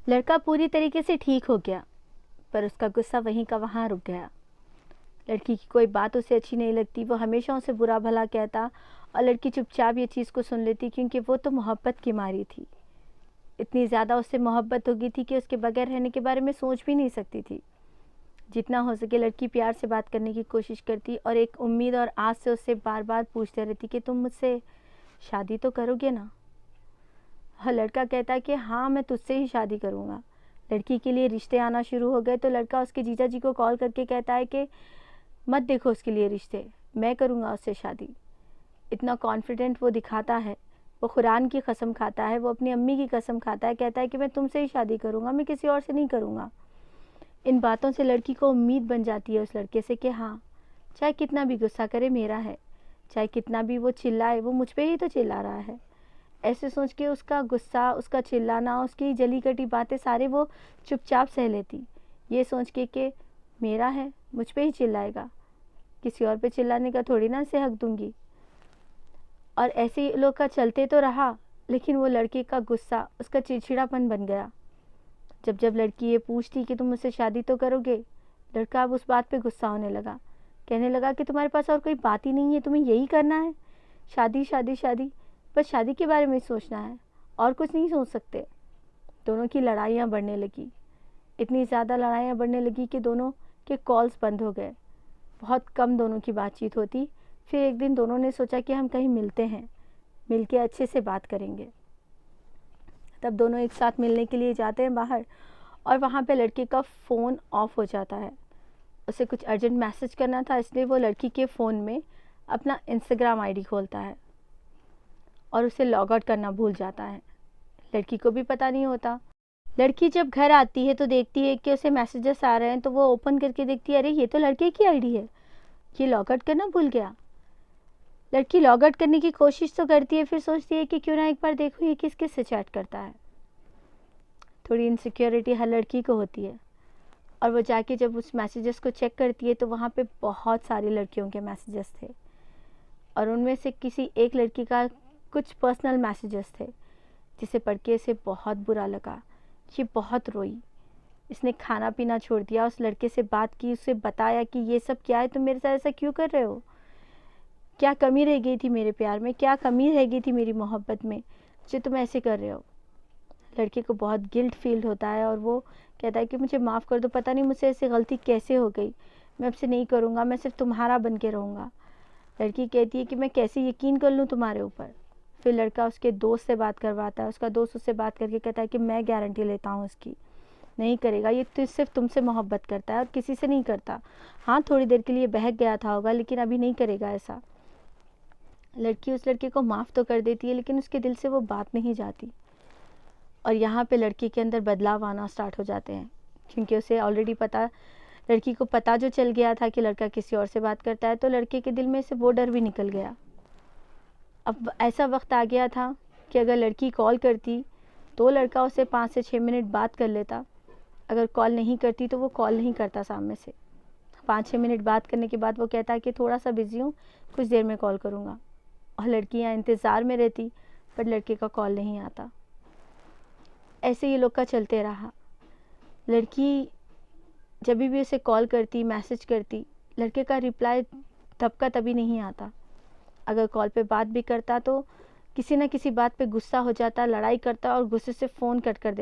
लड़का पूरी तरीके से ठीक हो गया, पर उसका गुस्सा वहीं का वहाँ रुक गया। लड़की की कोई बात उसे अच्छी नहीं लगती, वो हमेशा उसे बुरा भला कहता और लड़की चुपचाप ये चीज़ को सुन लेती, क्योंकि वो तो मोहब्बत की मारी थी। इतनी ज़्यादा उससे मोहब्बत हो गई थी कि उसके बगैर रहने के बारे में सोच भी नहीं सकती थी। जितना हो सके लड़की प्यार से बात करने की कोशिश करती और एक उम्मीद और आस से उससे बार बार पूछते रहती कि तुम मुझसे शादी तो करोगे ना। हाँ, लड़का कहता कि हाँ, मैं तुझसे ही शादी करूँगा। लड़की के लिए रिश्ते आना शुरू हो गए तो लड़का उसके जीजा जी को कॉल करके कहता है कि मत देखो उसके लिए रिश्ते, मैं करूँगा उससे शादी। इतना कॉन्फिडेंट वो दिखाता है, वो कुरान की कसम खाता है, वो अपनी अम्मी की कसम खाता है, कहता है कि मैं तुमसे ही शादी करूँगा, मैं किसी और से नहीं करूँगा। इन बातों से लड़की को उम्मीद बन जाती है उस लड़के से कि हाँ, चाहे कितना भी गुस्सा करे मेरा है, चाहे कितना भी वो चिल्लाए वो मुझ पे ही तो चिल्ला रहा है। ऐसे सोच के उसका गुस्सा, उसका चिल्लाना, उसकी जली कटी बातें सारे वो चुपचाप सह लेती, ये सोच के कि मेरा है, मुझ पे ही चिल्लाएगा, किसी और पे चिल्लाने का थोड़ी ना इसे हक दूंगी। और ऐसे ही लोग का चलते तो रहा, लेकिन वो लड़के का गुस्सा उसका चिड़चिड़ापन बन गया। जब जब लड़की ये पूछती कि तुम मुझसे शादी तो करोगे, लड़का अब उस बात पे गुस्सा होने लगा, कहने लगा कि तुम्हारे पास और कोई बात ही नहीं है, तुम्हें यही करना है, शादी शादी शादी, बस शादी के बारे में सोचना है और कुछ नहीं सोच सकते। दोनों की लड़ाइयाँ बढ़ने लगी, इतनी ज़्यादा लड़ाइयाँ बढ़ने लगी कि दोनों के कॉल्स बंद हो गए, बहुत कम दोनों की बातचीत होती। फिर एक दिन दोनों ने सोचा कि हम कहीं मिलते हैं, मिलके अच्छे से बात करेंगे। तब दोनों एक साथ मिलने के लिए जाते हैं बाहर, और वहाँ पे लड़के का फ़ोन ऑफ हो जाता है। उसे कुछ अर्जेंट मैसेज करना था, इसलिए वो लड़की के फ़ोन में अपना इंस्टाग्राम आईडी खोलता है और उसे लॉग आउट करना भूल जाता है। लड़की को भी पता नहीं होता। लड़की जब घर आती है तो देखती है कि उसे मैसेजेस आ रहे हैं, तो वो ओपन करके देखती है, अरे ये तो लड़के की आईडी है, ये लॉग आउट करना भूल गया। लड़की लॉग आउट करने की कोशिश तो करती है, फिर सोचती है कि क्यों ना एक बार देखो ये किस किस से चैट करता है। थोड़ी इनसिक्योरिटी हर लड़की को होती है, और वो जाके जब उस मैसेजेस को चेक करती है तो वहाँ पे बहुत सारी लड़कियों के मैसेजेस थे, और उनमें से किसी एक लड़की का कुछ पर्सनल मैसेजेस थे जिसे पढ़ के इसे बहुत बुरा लगा। ये बहुत रोई, इसने खाना पीना छोड़ दिया, उस लड़के से बात की, उसे बताया कि ये सब क्या है, तुम मेरे साथ ऐसा क्यों कर रहे हो, क्या कमी रह गई थी मेरे प्यार में, क्या कमी रह गई थी मेरी मोहब्बत में जो तुम ऐसे कर रहे हो। लड़के को बहुत गिल्ट फील होता है और वो कहता है कि मुझे माफ़ कर दो, पता नहीं मुझसे ऐसी गलती कैसे हो गई, मैं अब से नहीं करूँगा, मैं सिर्फ तुम्हारा बन के रहूँगा। लड़की कहती है कि मैं कैसे यकीन कर लूँ तुम्हारे ऊपर। फिर लड़का उसके दोस्त से बात करवाता है, उसका दोस्त उससे बात करके कहता है कि मैं गारंटी लेता हूँ उसकी, नहीं करेगा, ये तो सिर्फ तुमसे मोहब्बत करता है और किसी से नहीं करता। हाँ, थोड़ी देर के लिए बहक गया था होगा, लेकिन अभी नहीं करेगा ऐसा। लड़की उस लड़के को माफ़ तो कर देती है, लेकिन उसके दिल से वो बात नहीं जाती, और यहाँ पे लड़की के अंदर बदलाव आना स्टार्ट हो जाते हैं, क्योंकि उसे ऑलरेडी पता, लड़की को पता जो चल गया था कि लड़का किसी और से बात करता है, तो लड़के के दिल में से वो डर भी निकल गया। अब ऐसा वक्त आ गया था कि अगर लड़की कॉल करती तो लड़का उससे 5 से 6 मिनट बात कर लेता, अगर कॉल नहीं करती तो वो कॉल नहीं करता सामने से। 5-6 मिनट बात करने के बाद वो कहता है कि थोड़ा सा बिजी हूँ, कुछ देर में कॉल करूँगा, और लड़कियाँ इंतज़ार में रहती, पर लड़के का कॉल नहीं आता। ऐसे ये लोग का चलते रहा। लड़की जब भी उसे कॉल करती, मैसेज करती, लड़के का रिप्लाई तब का तभी नहीं आता। अगर कॉल पे बात भी करता तो किसी न किसी बात पे गुस्सा हो जाता, लड़ाई करता और गुस्से से फ़ोन कट कर देता।